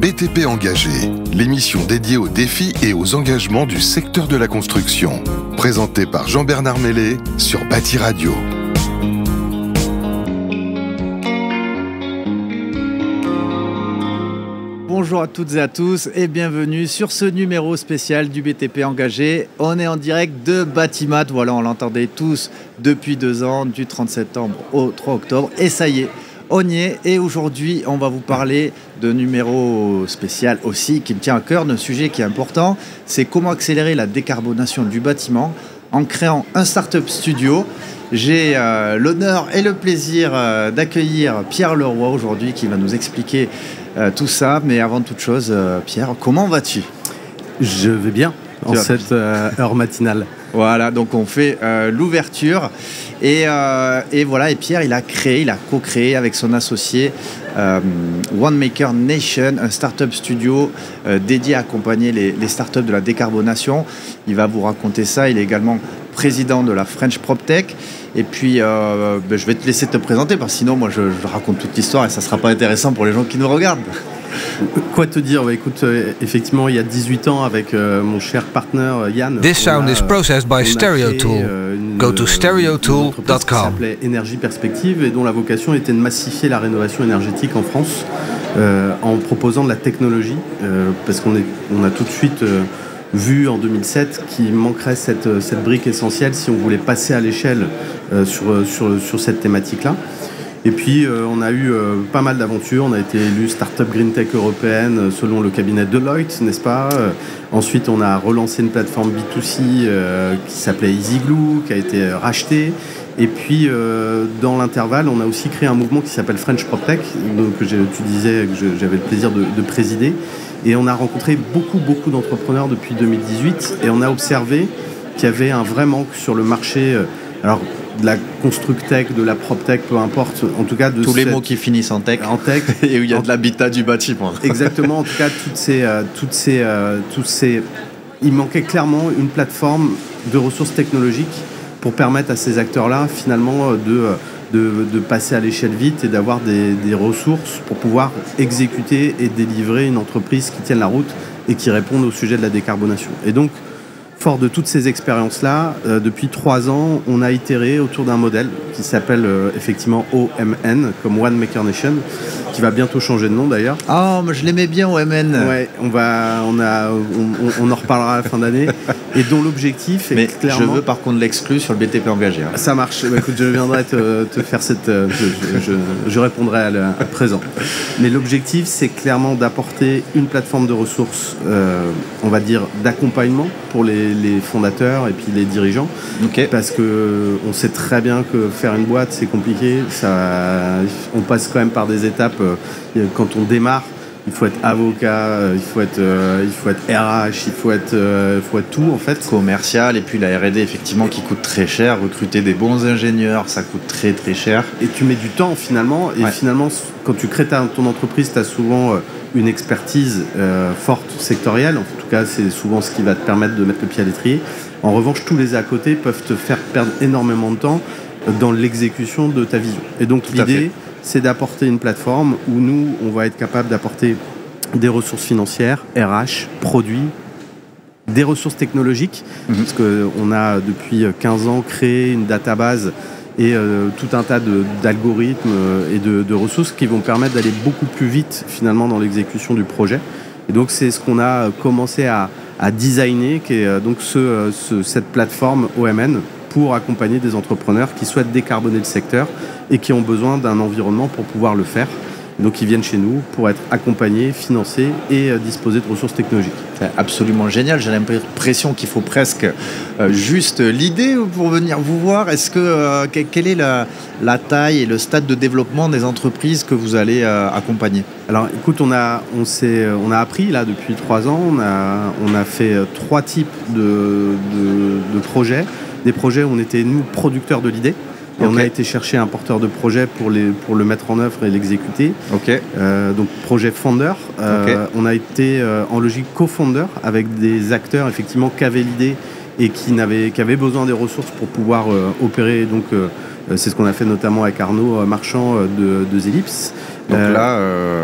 BTP Engagé, l'émission dédiée aux défis et aux engagements du secteur de la construction. Présentée par Jean-Bernard Mellet sur Bâti Radio. Bonjour à toutes et à tous et bienvenue sur ce numéro spécial du BTP Engagé. On est en direct de Batimat, voilà, on l'entendait tous depuis 2 ans, du 30 septembre au 3 octobre. Et ça y est, on y est. Et aujourd'hui, on va vous parler de numéro spécial aussi qui me tient à cœur, d'un sujet qui est important. C'est comment accélérer la décarbonation du bâtiment en créant un Startup Studio. J'ai l'honneur et le plaisir d'accueillir Pierre Leroy aujourd'hui qui va nous expliquer tout ça. Mais avant toute chose, Pierre, comment vas-tu ? Je vais bien en cette heure matinale. Voilà, donc on fait l'ouverture et voilà, et Pierre il a co-créé avec son associé One Maker Nation, un startup studio dédié à accompagner les startups de la décarbonation. Il va vous raconter ça. Il est également président de la French PropTech. Et puis, je vais te laisser te présenter parce que sinon, moi, je raconte toute l'histoire et ça ne sera pas intéressant pour les gens qui nous regardent. Quoi te dire ? Bah, écoute, effectivement, il y a 18 ans, avec mon cher partenaire Yann, This sound is processed by Stereotool. Go to stereotool.com. Qui s'appelait Énergie Perspective et dont la vocation était de massifier la rénovation énergétique en France en proposant de la technologie parce qu'on a tout de suite vu en 2007 qu'il manquerait cette brique essentielle si on voulait passer à l'échelle sur cette thématique-là. Et puis on a eu pas mal d'aventures. On a été élu Startup Green Tech européenne selon le cabinet Deloitte, n'est-ce pas ? Ensuite on a relancé une plateforme B2C qui s'appelait EasyGlue, qui a été rachetée. Et puis dans l'intervalle on a aussi créé un mouvement qui s'appelle French PropTech, que tu disais que j'avais le plaisir de présider. Et on a rencontré beaucoup d'entrepreneurs depuis 2018 et on a observé qu'il y avait un vrai manque sur le marché, alors de la constructech, de la proptech, peu importe, en tout cas de tous les mots qui finissent en tech et où il y a de l'habitat du bâtiment. Exactement, en tout cas il manquait clairement une plateforme de ressources technologiques pour permettre à ces acteurs-là finalement de passer à l'échelle vite et d'avoir des ressources pour pouvoir exécuter et délivrer une entreprise qui tienne la route et qui réponde au sujet de la décarbonation. Et donc, fort de toutes ces expériences-là, depuis 3 ans, on a itéré autour d'un modèle qui s'appelle effectivement OMN, comme One Maker Nation, qui va bientôt changer de nom d'ailleurs. Ah, mais je l'aimais bien OMN. Ouais, on en reparlera à la fin d'année. Et dont l'objectif est mais clairement... je veux par contre l'exclu sur le BTP Engagé. Hein. Ça marche. Bah, écoute, je viendrai te faire cette... je répondrai à présent. Mais l'objectif, c'est clairement d'apporter une plateforme de ressources, on va dire, d'accompagnement pour les fondateurs et puis les dirigeants. Okay. Parce qu'on sait très bien que faire une boîte, c'est compliqué. On passe quand même par des étapes. Quand on démarre, il faut être avocat, il faut être RH, il faut être tout en fait. Commercial et puis la R&D effectivement qui coûte très cher. Recruter des bons ingénieurs, ça coûte très très cher. Et tu mets du temps finalement. Et finalement, quand tu crées ton entreprise, tu as souvent une expertise forte sectorielle. En tout cas, c'est souvent ce qui va te permettre de mettre le pied à l'étrier. En revanche, tous les à côté peuvent te faire perdre énormément de temps dans l'exécution de ta vision. Et donc l'idée, c'est d'apporter une plateforme où nous, on va être capable d'apporter des ressources financières, RH, produits, des ressources technologiques, parce qu'on a depuis 15 ans créé une database et tout un tas d'algorithmes et de ressources qui vont permettre d'aller beaucoup plus vite finalement dans l'exécution du projet. Et donc c'est ce qu'on a commencé à designer, qui est donc cette plateforme OMN pour accompagner des entrepreneurs qui souhaitent décarboner le secteur et qui ont besoin d'un environnement pour pouvoir le faire. Donc ils viennent chez nous pour être accompagnés, financés et disposer de ressources technologiques. C'est absolument génial. J'ai l'impression qu'il faut presque juste l'idée pour venir vous voir. Est-ce que quelle est la taille et le stade de développement des entreprises que vous allez accompagner ? Alors écoute, on a appris là depuis 3 ans. On a fait 3 types de projets. Des projets où on était nous producteurs de l'idée. Et on a été chercher un porteur de projet pour le mettre en œuvre et l'exécuter. Donc projet founder. On a été en logique co-founder avec des acteurs effectivement qui avaient l'idée et qui avaient besoin des ressources pour pouvoir opérer. Donc c'est ce qu'on a fait notamment avec Arnaud Marchand de Zelips. Donc là,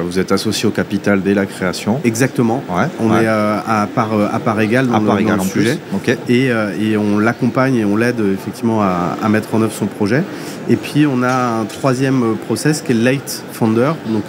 vous êtes associé au capital dès la création. Exactement. On est à part égale dans le sujet. Okay. Et on l'accompagne et on l'aide effectivement à mettre en œuvre son projet. Et puis on a un troisième process qui est Late Founder. Donc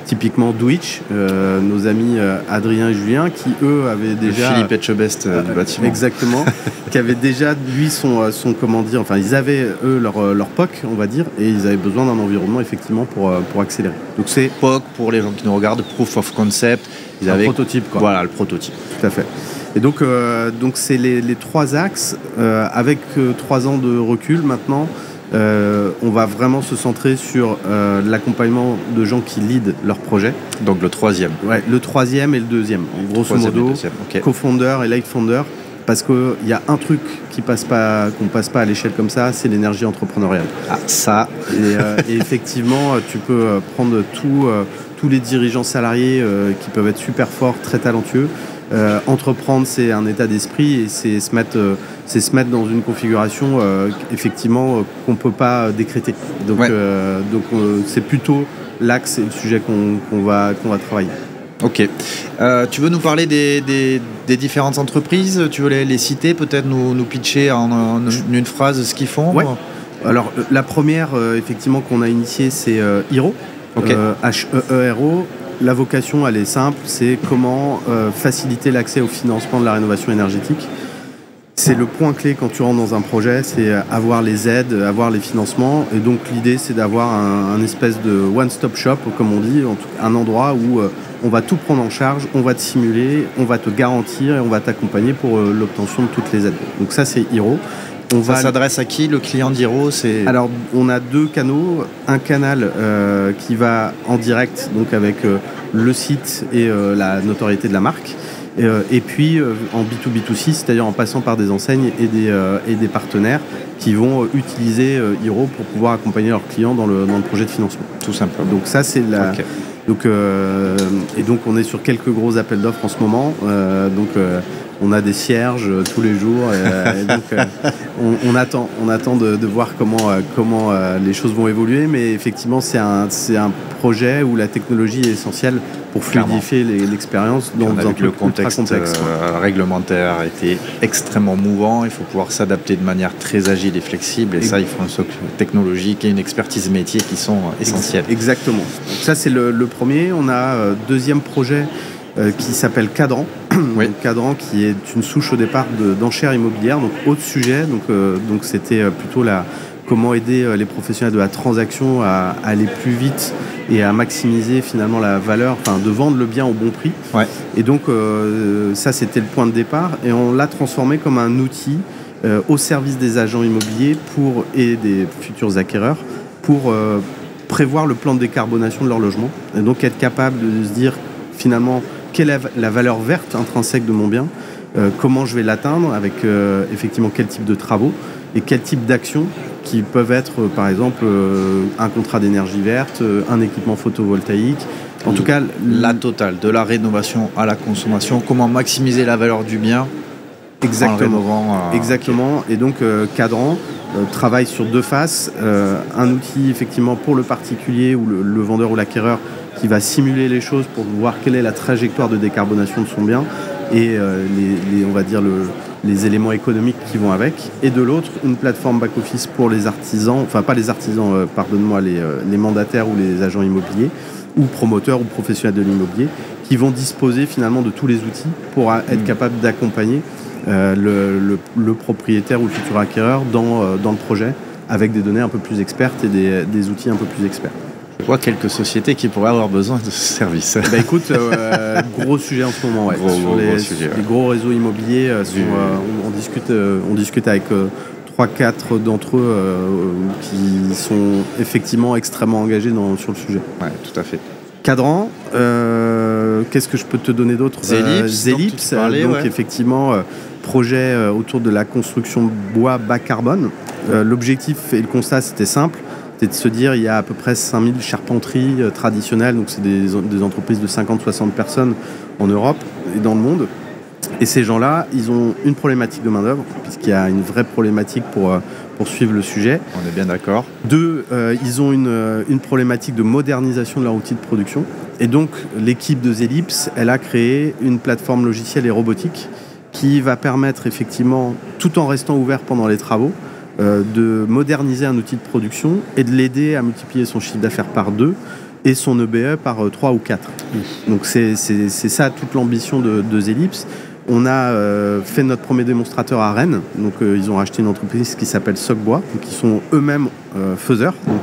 typiquement Dwitch, nos amis Adrien et Julien, qui eux avaient déjà... Philippe Etchebest du bâtiment. Exactement, qui avaient déjà, lui, son comment dire, enfin ils avaient eux leur POC, on va dire, et ils avaient besoin d'un environnement effectivement pour accélérer. Donc c'est POC, pour les gens qui nous regardent, Proof of Concept. Ils avaient prototype, quoi. Voilà, le prototype. Tout à fait. Et donc c'est les trois axes, avec 3 ans de recul maintenant. On va vraiment se centrer sur l'accompagnement de gens qui lead leur projet. Donc le troisième. Ouais, le troisième et le deuxième. En grosso modo, co-founder et late founder. Parce qu'il y a un truc qu'on passe pas à l'échelle comme ça, c'est l'énergie entrepreneuriale. Ah, ça. Et effectivement, tu peux prendre tous les dirigeants salariés qui peuvent être super forts, très talentueux. Entreprendre, c'est un état d'esprit et c'est se mettre dans une configuration effectivement qu'on peut pas décréter. Donc c'est plutôt l'axe et le sujet qu'on va travailler. Ok. Tu veux nous parler des différentes entreprises? Tu veux les citer, peut-être nous pitcher en une phrase ce qu'ils font? Ouais. Alors la première effectivement qu'on a initiée, c'est Hero. Okay. HEERO. La vocation, elle est simple, c'est comment faciliter l'accès au financement de la rénovation énergétique. C'est le point clé quand tu rentres dans un projet, c'est avoir les aides, avoir les financements. Et donc l'idée, c'est d'avoir un espèce de one-stop shop, comme on dit, un endroit où on va tout prendre en charge, on va te simuler, on va te garantir et on va t'accompagner pour l'obtention de toutes les aides. Donc ça, c'est Hero. Ça s'adresse à qui, le client d'Hero? Alors, on a 2 canaux. Un canal qui va en direct, donc avec le site et la notoriété de la marque. Et puis en B2B2C, c'est-à-dire en passant par des enseignes et des partenaires qui vont utiliser Hero pour pouvoir accompagner leurs clients dans le projet de financement. Tout simplement. Donc ça, c'est la... Okay. Donc on est sur quelques gros appels d'offres en ce moment. On a des cierges tous les jours. Et donc on attend de voir comment les choses vont évoluer. Mais effectivement, c'est un projet où la technologie est essentielle pour fluidifier l'expérience dans un le contexte réglementaire a été extrêmement mouvant. Il faut pouvoir s'adapter de manière très agile et flexible. Et ça, il faut un socle technologique et une expertise métier qui sont essentielles. Exactement. Donc ça, c'est le premier. On a deuxième projet qui s'appelle Cadran. Oui. Donc, Cadran qui est une souche au départ d'enchères immobilières. Donc autre sujet. Donc c'était plutôt comment aider les professionnels de la transaction à aller plus vite et à maximiser finalement la valeur, de vendre le bien au bon prix. Ouais. Et donc ça, c'était le point de départ. Et on l'a transformé comme un outil au service des agents immobiliers et des futurs acquéreurs pour prévoir le plan de décarbonation de leur logement. Et donc être capable de se dire finalement quelle est la valeur verte intrinsèque de mon bien, comment je vais l'atteindre, avec effectivement quel type de travaux et quel type d'actions qui peuvent être par exemple un contrat d'énergie verte, un équipement photovoltaïque, en tout cas la totale, de la rénovation à la consommation, comment maximiser la valeur du bien. Exactement. Exactement. Okay. Et donc Cadran travaille sur 2 faces, un outil effectivement pour le particulier ou le vendeur ou l'acquéreur qui va simuler les choses pour voir quelle est la trajectoire de décarbonation de son bien et on va dire les éléments économiques qui vont avec. Et de l'autre, une plateforme back-office pour les artisans, enfin pas les artisans, pardonne-moi, les mandataires ou les agents immobiliers ou promoteurs ou professionnels de l'immobilier qui vont disposer finalement de tous les outils pour être capables d'accompagner le propriétaire ou le futur acquéreur dans le projet avec des données un peu plus expertes et des outils un peu plus experts. Je vois quelques sociétés qui pourraient avoir besoin de ce service. Écoute, gros sujet en ce moment. Ouais. Les gros réseaux immobiliers, on discute avec 3-4 d'entre eux qui sont effectivement extrêmement engagés sur le sujet. Oui, tout à fait. Cadran, qu'est-ce que je peux te donner d'autre? Zelips, donc effectivement, projet autour de la construction bois bas carbone. L'objectif et le constat, c'était simple. C'est de se dire il y a à peu près 5000 charpenteries traditionnelles, donc c'est des entreprises de 50-60 personnes en Europe et dans le monde. Et ces gens-là, ils ont une problématique de main-d'œuvre, puisqu'il y a une vraie problématique pour pour suivre le sujet. On est bien d'accord. 2, ils ont une problématique de modernisation de leur outil de production. Et donc, l'équipe de Zelips, elle a créé une plateforme logicielle et robotique qui va permettre effectivement, tout en restant ouvert pendant les travaux, de moderniser un outil de production et de l'aider à multiplier son chiffre d'affaires par 2 et son EBE par 3 ou 4. Donc c'est ça toute l'ambition de Zelips. On a fait notre premier démonstrateur à Rennes. Donc ils ont racheté une entreprise qui s'appelle Socbois, donc ils sont eux-mêmes faiseurs, donc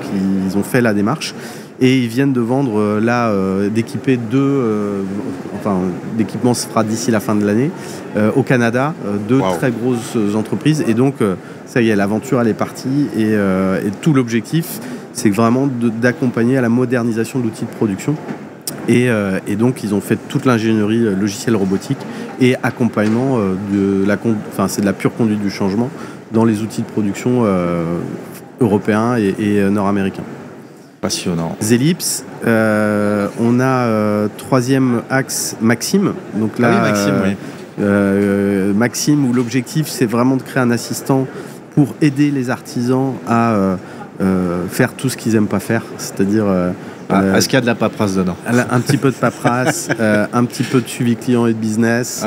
ils ont fait la démarche. Et ils viennent de vendre d'équiper l'équipement se fera d'ici la fin de l'année au Canada, 2 très grosses entreprises. Et donc ça y est, l'aventure elle est partie et tout l'objectif c'est vraiment d'accompagner à la modernisation de l'outil de production. Et donc ils ont fait toute l'ingénierie logicielle robotique et accompagnement c'est de la pure conduite du changement dans les outils de production européens et nord-américains. Passionnant. Zelips, on a troisième axe Maxime. Donc là, Maxime, où l'objectif c'est vraiment de créer un assistant pour aider les artisans à faire tout ce qu'ils n'aiment pas faire, c'est-à-dire est-ce qu'il y a de la paperasse dedans? Un petit peu de paperasse, un petit peu de suivi client et de business,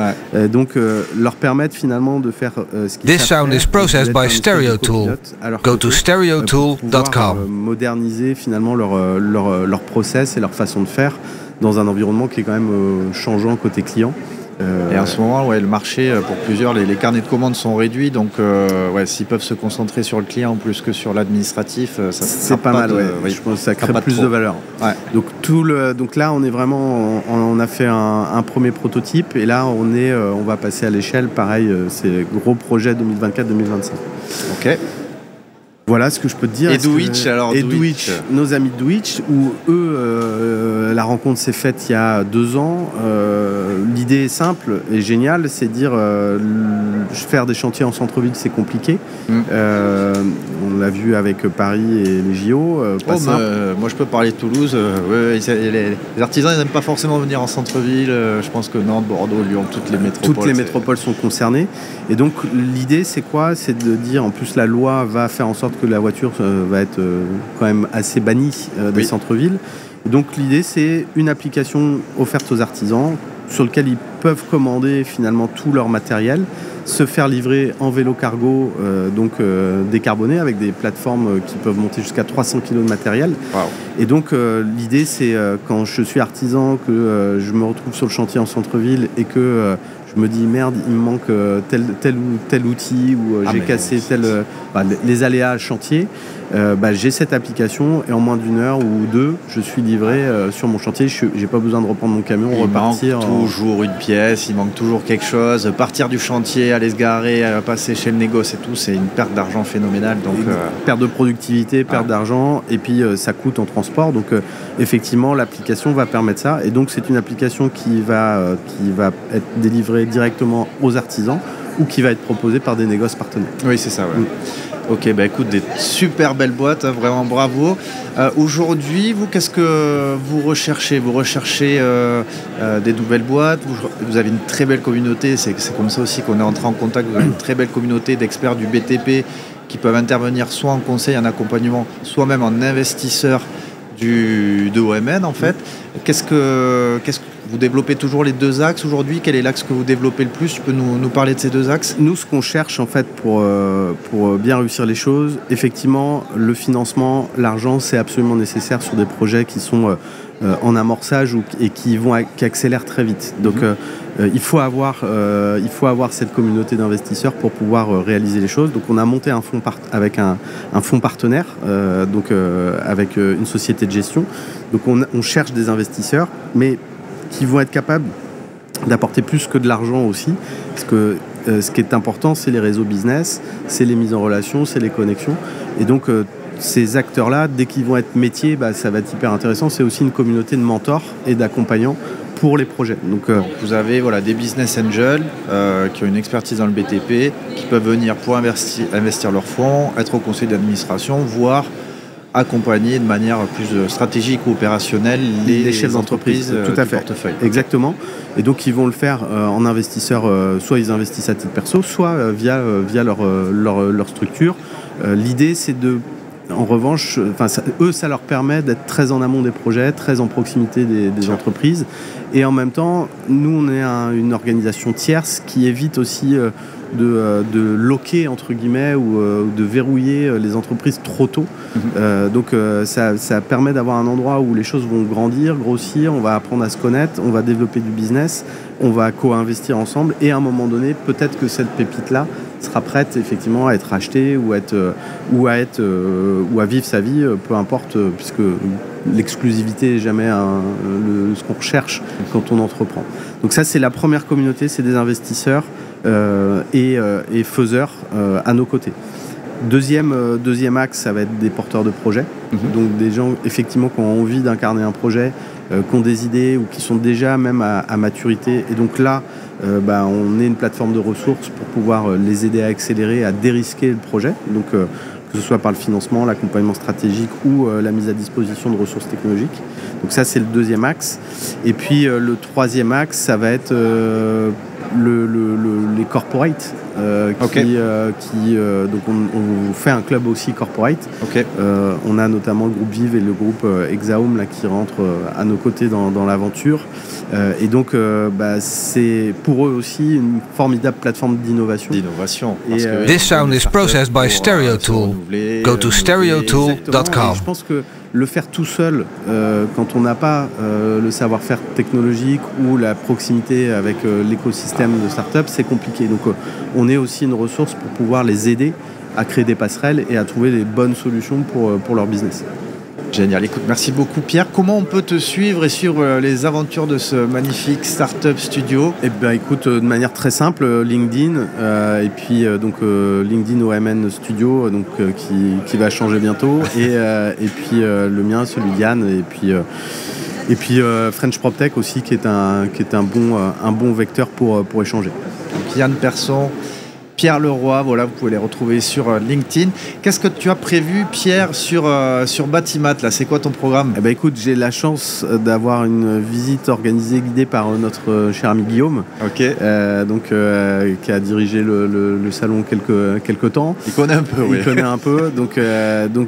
donc leur permettre finalement de faire ce qu'ils This sound is processed by StereoTool. Go to stereotool.com. Moderniser finalement leur process et leur façon de faire dans un environnement qui est quand même changeant côté client. Et en ce moment, le marché, pour plusieurs, les carnets de commandes sont réduits, donc s'ils peuvent se concentrer sur le client plus que sur l'administratif, ça c'est pas mal. Je pense que ça crée plus de valeur. Donc là, on est vraiment, on a fait un premier prototype, et là, on va passer à l'échelle. Pareil, c'est gros projet 2024-2025. Ok. Voilà ce que je peux te dire. Et Douitch, alors Douitch, nos amis de Douitch, où eux, la rencontre s'est faite il y a 2 ans. L'idée est simple et géniale, c'est de dire faire des chantiers en centre-ville, c'est compliqué. On l'a vu avec Paris et les JO. Moi, je peux parler de Toulouse. Les artisans, ils n'aiment pas forcément venir en centre-ville. Je pense que Nantes, Bordeaux, Lyon, toutes les métropoles sont concernées. Et donc, l'idée, c'est quoi? C'est de dire, en plus, la loi va faire en sorte que la voiture va être quand même assez bannie des centres-villes. Et donc, l'idée, c'est une application offerte aux artisans sur lequel ils peuvent commander finalement tout leur matériel, se faire livrer en vélo cargo, décarboné, avec des plateformes qui peuvent monter jusqu'à 300 kg de matériel. Et donc l'idée c'est quand je suis artisan, que je me retrouve sur le chantier en centre-ville et que je me dis merde, il me manque tel outil, ou j'ai cassé les aléas chantier. J'ai cette application et en moins d'1 heure ou 2, je suis livré sur mon chantier. J'ai pas besoin de reprendre mon camion, repartir. Il manque toujours une pièce, il manque toujours quelque chose. Partir du chantier, aller se garer, passer chez le négoce et tout, c'est une perte d'argent phénoménale. Donc, perte de productivité, perte d'argent, et puis ça coûte en transport. Donc effectivement, l'application va permettre ça. Et donc c'est une application qui va être délivrée directement aux artisans ou qui va être proposée par des négoces partenaires. Oui, c'est ça. Ok, écoute, des super belles boîtes, vraiment bravo. Aujourd'hui, vous, qu'est-ce que vous recherchez? Vous recherchez des nouvelles boîtes, vous avez une très belle communauté, c'est comme ça aussi qu'on est entré en contact, vous avez une très belle communauté d'experts du BTP qui peuvent intervenir soit en conseil, en accompagnement, soit même en investisseur de OMN en fait. Qu'est-ce que vous développez toujours les 2 axes aujourd'hui? Quel est l'axe que vous développez le plus? Tu peux nous parler de ces 2 axes? Nous, ce qu'on cherche en fait pour bien réussir les choses, effectivement, le financement, l'argent, c'est absolument nécessaire sur des projets qui sont en amorçage et qui accélèrent très vite. Donc il faut avoir cette communauté d'investisseurs pour pouvoir réaliser les choses. Donc on a monté un fonds avec un fonds partenaire, avec une société de gestion. Donc on cherche des investisseurs, mais qui vont être capables d'apporter plus que de l'argent aussi, parce que ce qui est important, c'est les réseaux business, c'est les mises en relation, c'est les connexions. Et donc ces acteurs-là, dès qu'ils vont être métiers, ça va être hyper intéressant. C'est aussi une communauté de mentors et d'accompagnants pour les projets. Donc vous avez des business angels qui ont une expertise dans le BTP, qui peuvent venir pour investir leurs fonds, être au conseil d'administration, voire accompagner de manière plus stratégique ou opérationnelle les chefs d'entreprise tout à fait. Portefeuille. Exactement. Et donc ils vont le faire en investisseur, soit ils investissent à titre perso, soit via leur structure. L'idée, c'est en revanche, ça leur permet d'être très en amont des projets, très en proximité des entreprises. Et en même temps, nous, on est une organisation tierce qui évite aussi de loquer, entre guillemets, ou de verrouiller les entreprises trop tôt. Donc ça permet d'avoir un endroit où les choses vont grandir, grossir, on va apprendre à se connaître, on va développer du business, on va co-investir ensemble, et à un moment donné, peut-être que cette pépite-là sera prête effectivement à être achetée ou à vivre sa vie, peu importe, puisque l'exclusivité n'est jamais ce qu'on recherche quand on entreprend. Donc ça, c'est la première communauté, c'est des investisseurs et faiseurs à nos côtés. Deuxième axe, ça va être des porteurs de projets. Donc des gens effectivement qui ont envie d'incarner un projet, qui ont des idées ou qui sont déjà même à maturité. Et donc là, on est une plateforme de ressources pour pouvoir les aider à accélérer, à dérisquer le projet. Donc que ce soit par le financement, l'accompagnement stratégique ou la mise à disposition de ressources technologiques. Donc ça, c'est le deuxième axe. Et puis le troisième axe, ça va être les corporates. Donc on fait un club aussi corporate. On a notamment le groupe Vive et le groupe Exaome là, qui rentrent à nos côtés dans l'aventure. Et donc c'est pour eux aussi une formidable plateforme d'innovation. This sound is processed by StereoTool. Go to stereotool.com. Je pense que le faire tout seul, quand on n'a pas le savoir-faire technologique ou la proximité avec l'écosystème de start-up, c'est compliqué. Donc on est aussi une ressource pour pouvoir les aider à créer des passerelles et à trouver les bonnes solutions pour leur business. Génial. Écoute, merci beaucoup Pierre. Comment on peut te suivre et suivre les aventures de ce magnifique Startup Studio ? Eh bien écoute, de manière très simple, LinkedIn et puis LinkedIn OMN Studio qui va changer bientôt et puis le mien, celui d'Yann et puis French PropTech aussi qui est un bon vecteur pour échanger. Donc, Yann Persson, Pierre Leroy, voilà, vous pouvez les retrouver sur LinkedIn. Qu'est-ce que tu as prévu, Pierre, sur Batimat là ? C'est quoi ton programme ? Eh ben, écoute, j'ai la chance d'avoir une visite organisée, guidée par notre cher ami Guillaume, qui a dirigé le salon quelque temps. Il connaît un peu, oui. Il connaît un peu, donc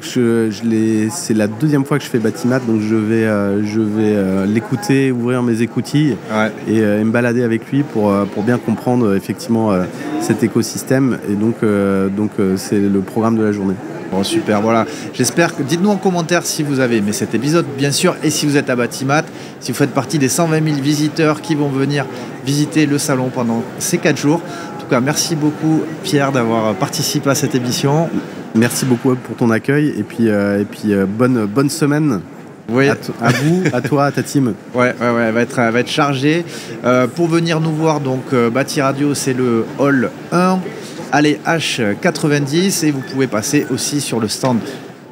c'est la deuxième fois que je fais Batimat, donc je vais l'écouter, ouvrir mes écoutilles et me balader avec lui pour bien comprendre effectivement cet écosystème. Et donc c'est le programme de la journée. Bon, super, voilà. J'espère que... Dites-nous en commentaire si vous avez aimé cet épisode, bien sûr, et si vous êtes à Batimat, si vous faites partie des 120 000 visiteurs qui vont venir visiter le salon pendant ces 4 jours. En tout cas, merci beaucoup, Pierre, d'avoir participé à cette émission. Merci beaucoup pour ton accueil, et puis bonne semaine. Oui. À vous, à toi, à ta team. Ouais, va être chargé. Pour venir nous voir, donc Bati Radio, c'est le hall 1, allée H90, et vous pouvez passer aussi sur le stand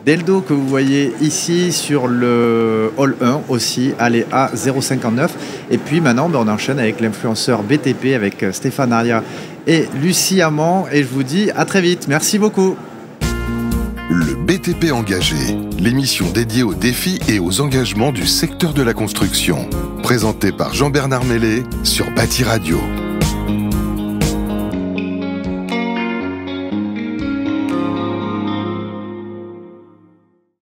d'Eldo que vous voyez ici sur le hall 1 aussi, allée A059. Et puis maintenant, on enchaîne avec l'influenceur BTP avec Stéphane Aria et Lucie Amand. Et je vous dis à très vite. Merci beaucoup. Le BTP Engagé, l'émission dédiée aux défis et aux engagements du secteur de la construction. Présentée par Jean-Bernard Mellet sur Bati Radio.